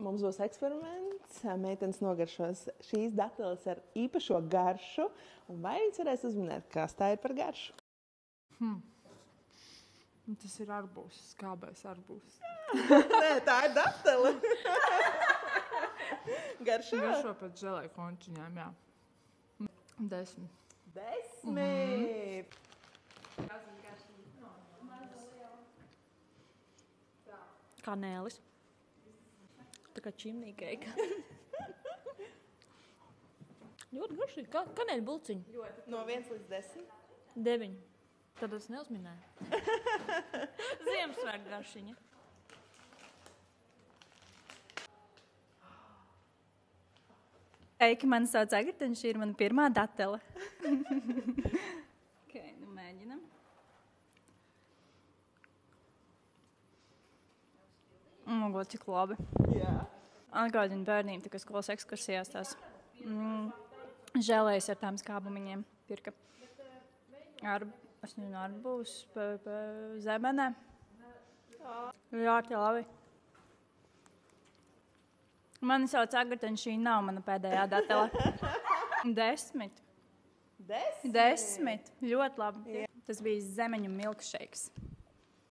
Mums būs eksperiments. Meitenes nogaršos šīs dateles ar īpašo garšu. Un vai viņas varēs uzminēt, kas tā ir par garšu? Tas ir arbūs, skābais arbūs. Nē, tā ir datele. Garšo? Garšo pēc želē končiņām, jā. 10. 10. Kanēlis. Tā kā čimnī keika. Ļoti garšīgi. Kanēļu bulciņi. No 1 līdz 10. 9. Tad es neuzminēju. Ziemassvētku garšiņa. Eiki, mani sauc Agrita, un šī ir mana pirmā datele. Nu mēģinam. God, cik labi. Jā. Atgādina bērniem, tā kā skolas ekskursijās tās žēlējas ar tām skābumiņiem pirka. Es nezinu, arbūs, zemenē. Ļoti labi. Mani sauc Agrita, un šī nav mana pēdējā datele. 10. 10? Ļoti labi. Tas bija zemeņu milkšeiks.